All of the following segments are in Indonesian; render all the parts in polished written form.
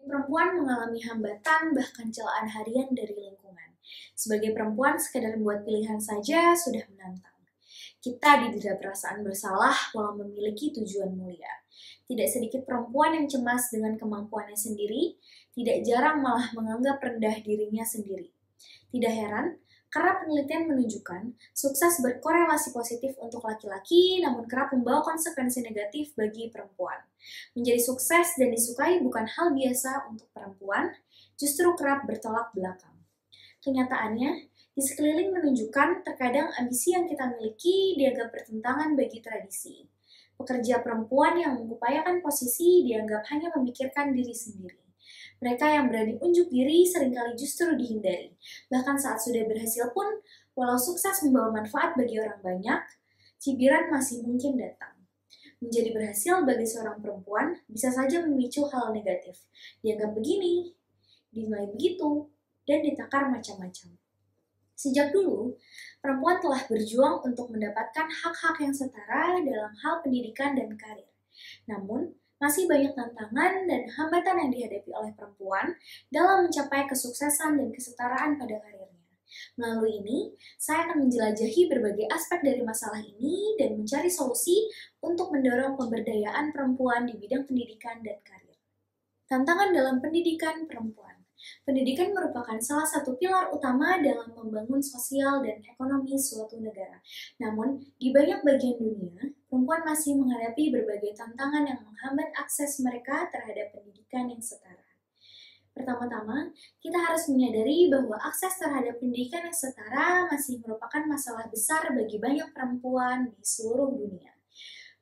Perempuan mengalami hambatan bahkan celaan harian dari lingkungan. Sebagai perempuan, sekedar buat pilihan saja sudah menantang. Kita didera perasaan bersalah walau memiliki tujuan mulia. Tidak sedikit perempuan yang cemas dengan kemampuannya sendiri, tidak jarang malah menganggap rendah dirinya sendiri. Tidak heran, karena penelitian menunjukkan sukses berkorelasi positif untuk laki-laki, namun kerap membawa konsekuensi negatif bagi perempuan. Menjadi sukses dan disukai bukan hal biasa untuk perempuan, justru kerap bertolak belakang. Kenyataannya, di sekeliling menunjukkan terkadang ambisi yang kita miliki dianggap bertentangan bagi tradisi. Pekerja perempuan yang mengupayakan posisi dianggap hanya memikirkan diri sendiri. Mereka yang berani unjuk diri seringkali justru dihindari. Bahkan saat sudah berhasil pun, walau sukses membawa manfaat bagi orang banyak, cibiran masih mungkin datang. Menjadi berhasil bagi seorang perempuan bisa saja memicu hal negatif. Dianggap begini, dinilai begitu, dan ditakar macam-macam. Sejak dulu, perempuan telah berjuang untuk mendapatkan hak-hak yang setara dalam hal pendidikan dan karir. Namun, masih banyak tantangan dan hambatan yang dihadapi oleh perempuan dalam mencapai kesuksesan dan kesetaraan pada karirnya. Melalui ini, saya akan menjelajahi berbagai aspek dari masalah ini dan mencari solusi untuk mendorong pemberdayaan perempuan di bidang pendidikan dan karir. Tantangan dalam pendidikan perempuan. Pendidikan merupakan salah satu pilar utama dalam membangun sosial dan ekonomi suatu negara. Namun, di banyak bagian dunia, perempuan masih menghadapi berbagai tantangan yang menghambat akses mereka terhadap pendidikan yang setara. Pertama-tama, kita harus menyadari bahwa akses terhadap pendidikan yang setara masih merupakan masalah besar bagi banyak perempuan di seluruh dunia.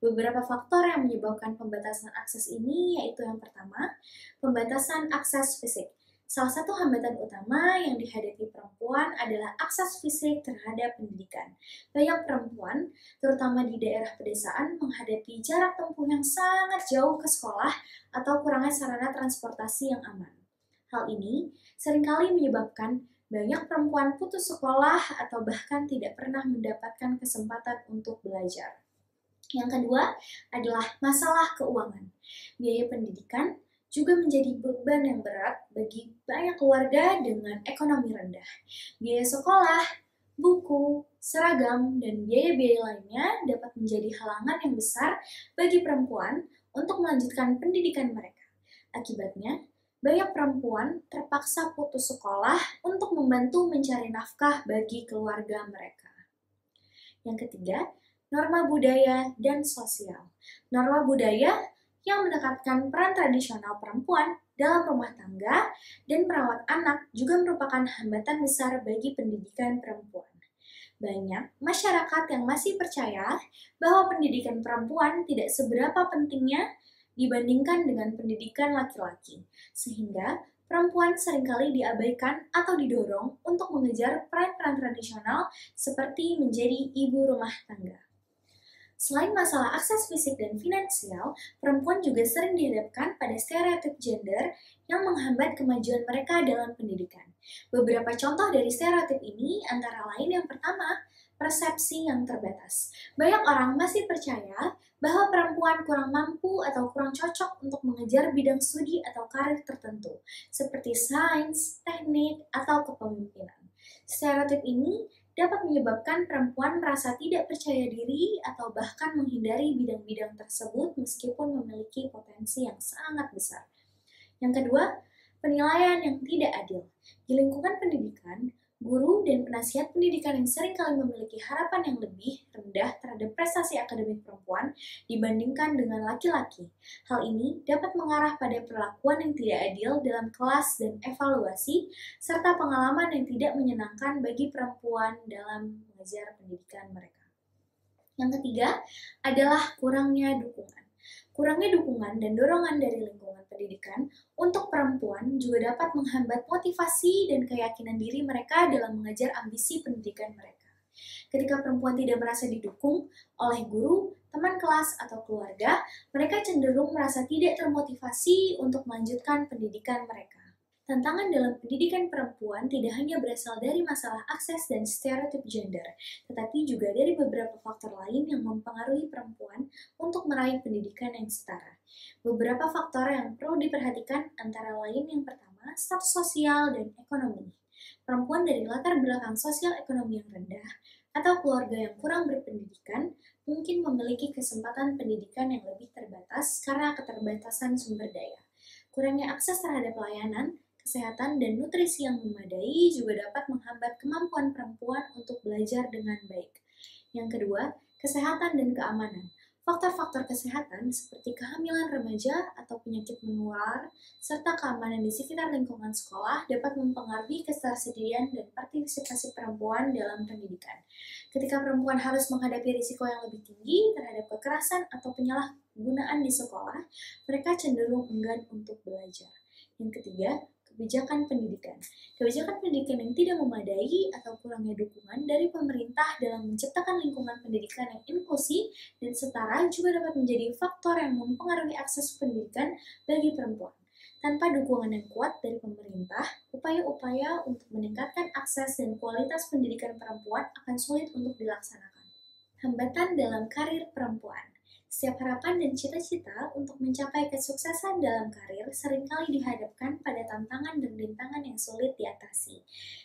Beberapa faktor yang menyebabkan pembatasan akses ini yaitu yang pertama, pembatasan akses fisik. Salah satu hambatan utama yang dihadapi perempuan adalah akses fisik terhadap pendidikan. Banyak perempuan, terutama di daerah pedesaan, menghadapi jarak tempuh yang sangat jauh ke sekolah atau kurangnya sarana transportasi yang aman. Hal ini seringkali menyebabkan banyak perempuan putus sekolah atau bahkan tidak pernah mendapatkan kesempatan untuk belajar. Yang kedua adalah masalah keuangan. Biaya pendidikan juga menjadi beban yang berat bagi banyak keluarga dengan ekonomi rendah. Biaya sekolah, buku, seragam, dan biaya-biaya lainnya dapat menjadi halangan yang besar bagi perempuan untuk melanjutkan pendidikan mereka. Akibatnya, banyak perempuan terpaksa putus sekolah untuk membantu mencari nafkah bagi keluarga mereka. Yang ketiga, norma budaya dan sosial. Norma budaya yang mendekatkan peran tradisional perempuan dalam rumah tangga dan merawat anak juga merupakan hambatan besar bagi pendidikan perempuan. Banyak masyarakat yang masih percaya bahwa pendidikan perempuan tidak seberapa pentingnya dibandingkan dengan pendidikan laki-laki, sehingga perempuan seringkali diabaikan atau didorong untuk mengejar peran-peran tradisional seperti menjadi ibu rumah tangga. Selain masalah akses fisik dan finansial, perempuan juga sering dihadapkan pada stereotip gender yang menghambat kemajuan mereka dalam pendidikan. Beberapa contoh dari stereotip ini antara lain yang pertama, persepsi yang terbatas. Banyak orang masih percaya bahwa perempuan kurang mampu atau kurang cocok untuk mengejar bidang studi atau karir tertentu, seperti sains, teknik, atau kepemimpinan. Stereotip ini dapat menyebabkan perempuan merasa tidak percaya diri atau bahkan menghindari bidang-bidang tersebut meskipun memiliki potensi yang sangat besar. Yang kedua, penilaian yang tidak adil. Di lingkungan pendidikan, guru dan penasihat pendidikan yang seringkali memiliki harapan yang lebih rendah terhadap prestasi akademik perempuan dibandingkan dengan laki-laki. Hal ini dapat mengarah pada perlakuan yang tidak adil dalam kelas dan evaluasi, serta pengalaman yang tidak menyenangkan bagi perempuan dalam mengejar pendidikan mereka. Yang ketiga adalah kurangnya dukungan. Kurangnya dukungan dan dorongan dari lingkungan pendidikan untuk perempuan juga dapat menghambat motivasi dan keyakinan diri mereka dalam mengejar ambisi pendidikan mereka. Ketika perempuan tidak merasa didukung oleh guru, teman kelas, atau keluarga, mereka cenderung merasa tidak termotivasi untuk melanjutkan pendidikan mereka. Tantangan dalam pendidikan perempuan tidak hanya berasal dari masalah akses dan stereotip gender, tetapi juga dari beberapa faktor lain yang mempengaruhi perempuan untuk meraih pendidikan yang setara. Beberapa faktor yang perlu diperhatikan antara lain yang pertama, status sosial dan ekonomi. Perempuan dari latar belakang sosial ekonomi yang rendah atau keluarga yang kurang berpendidikan mungkin memiliki kesempatan pendidikan yang lebih terbatas karena keterbatasan sumber daya. Kurangnya akses terhadap layanan, kesehatan, dan nutrisi yang memadai juga dapat menghambat kemampuan perempuan untuk belajar dengan baik. Yang kedua, kesehatan dan keamanan. Faktor-faktor kesehatan seperti kehamilan remaja atau penyakit menular, serta keamanan di sekitar lingkungan sekolah dapat mempengaruhi ketersediaan dan partisipasi perempuan dalam pendidikan. Ketika perempuan harus menghadapi risiko yang lebih tinggi terhadap kekerasan atau penyalahgunaan di sekolah, mereka cenderung enggan untuk belajar. Yang ketiga, kebijakan pendidikan. Kebijakan pendidikan yang tidak memadai atau kurangnya dukungan dari pemerintah dalam menciptakan lingkungan pendidikan yang inklusif dan setara juga dapat menjadi faktor yang mempengaruhi akses pendidikan bagi perempuan. Tanpa dukungan yang kuat dari pemerintah, upaya-upaya untuk meningkatkan akses dan kualitas pendidikan perempuan akan sulit untuk dilaksanakan. Hambatan dalam karir perempuan. Setiap harapan dan cita-cita untuk mencapai kesuksesan dalam karir seringkali dihadapkan pada tantangan dan rintangan yang sulit diatasi.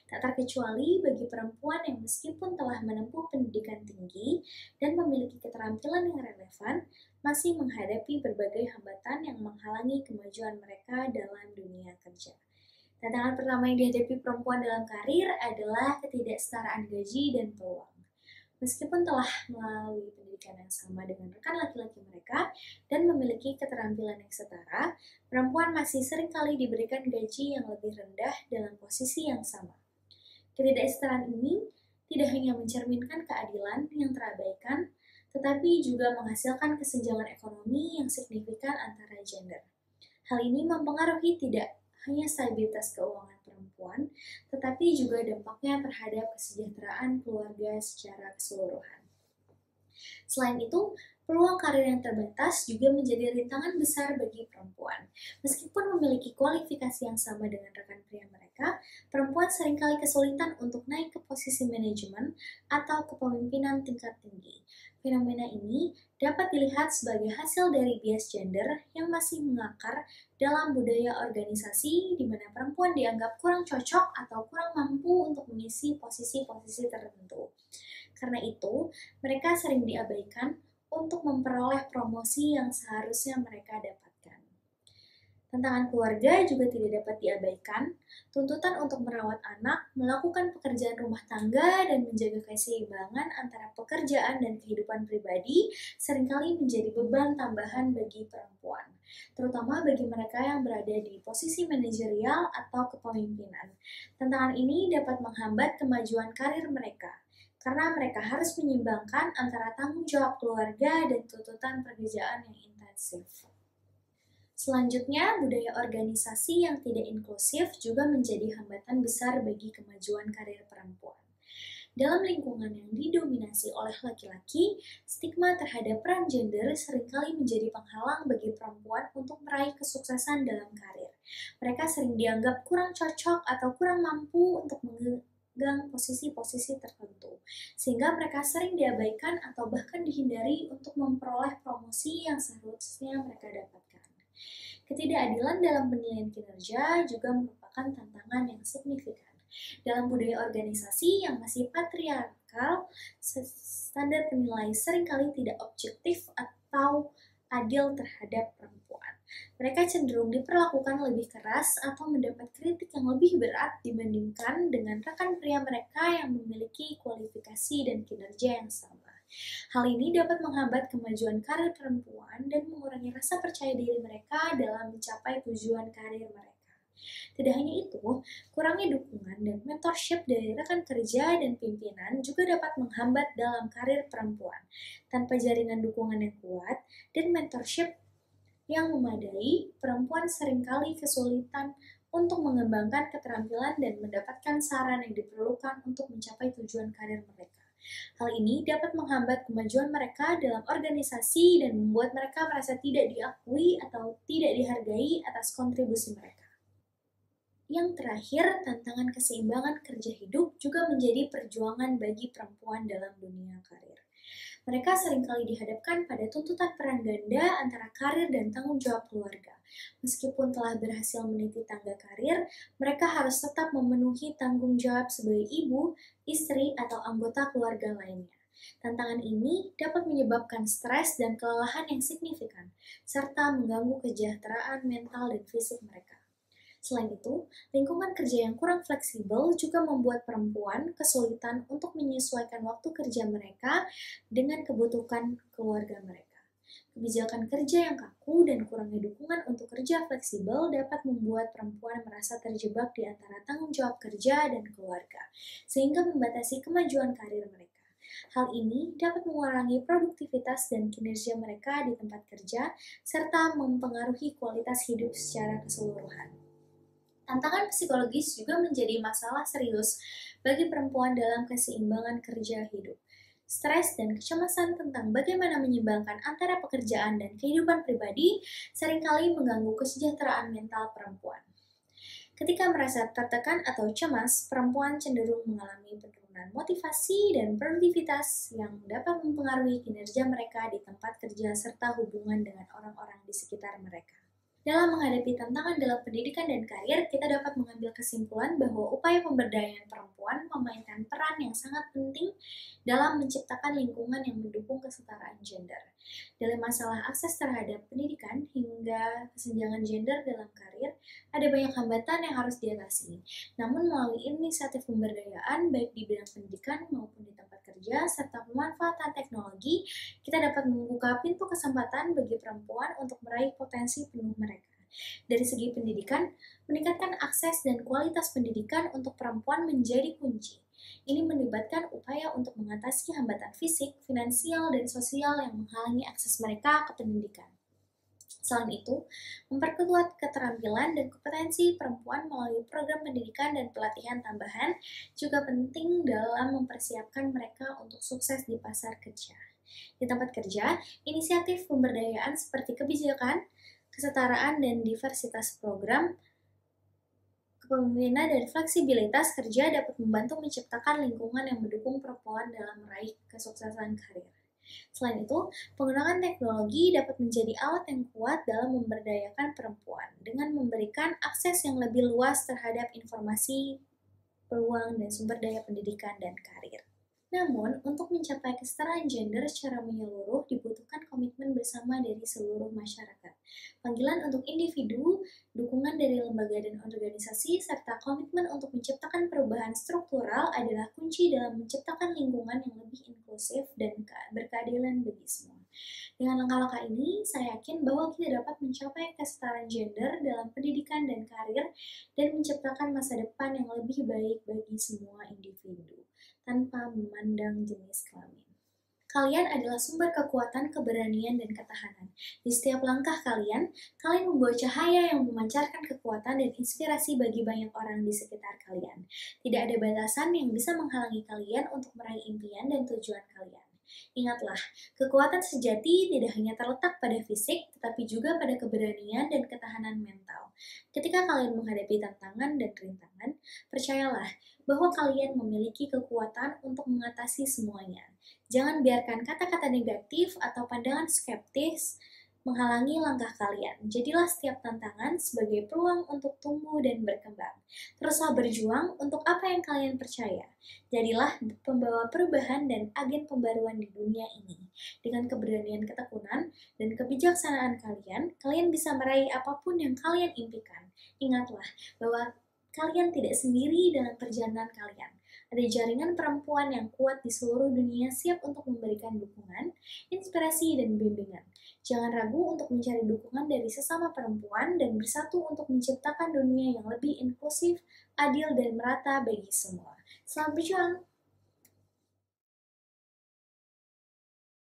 Tak terkecuali bagi perempuan yang meskipun telah menempuh pendidikan tinggi dan memiliki keterampilan yang relevan, masih menghadapi berbagai hambatan yang menghalangi kemajuan mereka dalam dunia kerja. Tantangan pertama yang dihadapi perempuan dalam karir adalah ketidaksetaraan gaji dan peluang. Meskipun telah melalui pendidikan yang sama dengan rekan laki-laki mereka dan memiliki keterampilan yang setara, perempuan masih seringkali diberikan gaji yang lebih rendah dalam posisi yang sama. Ketidaksetaraan ini tidak hanya mencerminkan keadilan yang terabaikan, tetapi juga menghasilkan kesenjangan ekonomi yang signifikan antara gender. Hal ini mempengaruhi tidak hanya stabilitas keuangan perempuan, tetapi juga dampaknya terhadap kesejahteraan keluarga secara keseluruhan. Selain itu, peluang karir yang terbatas juga menjadi rintangan besar bagi perempuan. Meskipun memiliki kualifikasi yang sama dengan rekan pria mereka, perempuan seringkali kesulitan untuk naik ke posisi manajemen atau kepemimpinan tingkat tinggi. Fenomena ini dapat dilihat sebagai hasil dari bias gender yang masih mengakar dalam budaya organisasi di mana perempuan dianggap kurang cocok atau kurang mampu untuk mengisi posisi-posisi tertentu. Karena itu, mereka sering diabaikan untuk memperoleh promosi yang seharusnya mereka dapatkan. Tantangan keluarga juga tidak dapat diabaikan. Tuntutan untuk merawat anak, melakukan pekerjaan rumah tangga, dan menjaga keseimbangan antara pekerjaan dan kehidupan pribadi seringkali menjadi beban tambahan bagi perempuan, terutama bagi mereka yang berada di posisi manajerial atau kepemimpinan. Tantangan ini dapat menghambat kemajuan karir mereka, karena mereka harus menyeimbangkan antara tanggung jawab keluarga dan tuntutan pekerjaan yang intensif. Selanjutnya, budaya organisasi yang tidak inklusif juga menjadi hambatan besar bagi kemajuan karir perempuan. Dalam lingkungan yang didominasi oleh laki-laki, stigma terhadap peran gender seringkali menjadi penghalang bagi perempuan untuk meraih kesuksesan dalam karir. Mereka sering dianggap kurang cocok atau kurang mampu untuk memegang posisi-posisi tertentu, sehingga mereka sering diabaikan atau bahkan dihindari untuk memperoleh promosi yang seharusnya mereka dapatkan. Ketidakadilan dalam penilaian kinerja juga merupakan tantangan yang signifikan. Dalam budaya organisasi yang masih patriarkal, standar penilai seringkali tidak objektif atau adil terhadap perempuan. Mereka cenderung diperlakukan lebih keras atau mendapat kritik yang lebih berat dibandingkan dengan rekan pria mereka yang memiliki kualifikasi dan kinerja yang sama. Hal ini dapat menghambat kemajuan karir perempuan dan mengurangi rasa percaya diri mereka dalam mencapai tujuan karir mereka. Tidak hanya itu, kurangnya dukungan dan mentorship dari rekan kerja dan pimpinan juga dapat menghambat dalam karir perempuan. Tanpa jaringan dukungan yang kuat dan mentorship yang memadai, perempuan seringkali kesulitan untuk mengembangkan keterampilan dan mendapatkan saran yang diperlukan untuk mencapai tujuan karir mereka. Hal ini dapat menghambat kemajuan mereka dalam organisasi dan membuat mereka merasa tidak diakui atau tidak dihargai atas kontribusi mereka. Yang terakhir, tantangan keseimbangan kerja hidup juga menjadi perjuangan bagi perempuan dalam dunia karir. Mereka seringkali dihadapkan pada tuntutan peran ganda antara karir dan tanggung jawab keluarga. Meskipun telah berhasil meniti tangga karir, mereka harus tetap memenuhi tanggung jawab sebagai ibu, istri, atau anggota keluarga lainnya. Tantangan ini dapat menyebabkan stres dan kelelahan yang signifikan, serta mengganggu kesejahteraan mental dan fisik mereka. Selain itu, lingkungan kerja yang kurang fleksibel juga membuat perempuan kesulitan untuk menyesuaikan waktu kerja mereka dengan kebutuhan keluarga mereka. Kebijakan kerja yang kaku dan kurangnya dukungan untuk kerja fleksibel dapat membuat perempuan merasa terjebak di antara tanggung jawab kerja dan keluarga, sehingga membatasi kemajuan karir mereka. Hal ini dapat mengurangi produktivitas dan kinerja mereka di tempat kerja, serta mempengaruhi kualitas hidup secara keseluruhan. Tantangan psikologis juga menjadi masalah serius bagi perempuan dalam keseimbangan kerja hidup. Stres dan kecemasan tentang bagaimana menyeimbangkan antara pekerjaan dan kehidupan pribadi seringkali mengganggu kesejahteraan mental perempuan. Ketika merasa tertekan atau cemas, perempuan cenderung mengalami penurunan motivasi dan produktivitas yang dapat mempengaruhi kinerja mereka di tempat kerja serta hubungan dengan orang-orang di sekitar mereka. Dalam menghadapi tantangan dalam pendidikan dan karir, kita dapat mengambil kesimpulan bahwa upaya pemberdayaan perempuan memainkan peran yang sangat penting dalam menciptakan lingkungan yang mendukung kesetaraan gender. Dalam masalah akses terhadap pendidikan hingga kesenjangan gender dalam karir, ada banyak hambatan yang harus diatasi. Namun melalui inisiatif pemberdayaan, baik di bidang pendidikan maupun di tempat kerja, serta pemanfaatan teknologi, kita dapat membuka pintu kesempatan bagi perempuan untuk meraih potensi penuh mereka. Dari segi pendidikan, meningkatkan akses dan kualitas pendidikan untuk perempuan menjadi kunci. Ini melibatkan upaya untuk mengatasi hambatan fisik, finansial, dan sosial yang menghalangi akses mereka ke pendidikan. Selain itu, memperkuat keterampilan dan kompetensi perempuan melalui program pendidikan dan pelatihan tambahan juga penting dalam mempersiapkan mereka untuk sukses di pasar kerja. Di tempat kerja, inisiatif pemberdayaan seperti kebijakan, kesetaraan dan diversitas program, kepemimpinan dan fleksibilitas kerja dapat membantu menciptakan lingkungan yang mendukung perempuan dalam meraih kesuksesan karir. Selain itu, penggunaan teknologi dapat menjadi alat yang kuat dalam memberdayakan perempuan dengan memberikan akses yang lebih luas terhadap informasi, peluang, dan sumber daya pendidikan dan karir. Namun, untuk mencapai kesetaraan gender secara menyeluruh dibutuhkan komitmen bersama dari seluruh masyarakat. Panggilan untuk individu, dukungan dari lembaga dan organisasi, serta komitmen untuk menciptakan perubahan struktural adalah kunci dalam menciptakan lingkungan yang lebih inklusif dan berkeadilan bagi semua. Dengan langkah-langkah ini, saya yakin bahwa kita dapat mencapai kesetaraan gender dalam pendidikan dan karir dan menciptakan masa depan yang lebih baik bagi semua individu, tanpa memandang jenis kelamin. Kalian adalah sumber kekuatan, keberanian, dan ketahanan. Di setiap langkah kalian membawa cahaya yang memancarkan kekuatan dan inspirasi bagi banyak orang di sekitar kalian. Tidak ada batasan yang bisa menghalangi kalian untuk meraih impian dan tujuan kalian. Ingatlah, kekuatan sejati tidak hanya terletak pada fisik, tetapi juga pada keberanian dan ketahanan mental. Ketika kalian menghadapi tantangan dan rintangan, percayalah bahwa kalian memiliki kekuatan untuk mengatasi semuanya. Jangan biarkan kata-kata negatif atau pandangan skeptis menghalangi langkah kalian. Jadilah setiap tantangan sebagai peluang untuk tumbuh dan berkembang. Teruslah berjuang untuk apa yang kalian percaya. Jadilah pembawa perubahan dan agen pembaruan di dunia ini. Dengan keberanian, ketekunan, dan kebijaksanaan kalian bisa meraih apapun yang kalian impikan. Ingatlah bahwa kalian tidak sendiri dalam perjalanan kalian. Ada jaringan perempuan yang kuat di seluruh dunia siap untuk memberikan dukungan, inspirasi, dan bimbingan. Jangan ragu untuk mencari dukungan dari sesama perempuan dan bersatu untuk menciptakan dunia yang lebih inklusif, adil, dan merata bagi semua. Selamat berjuang!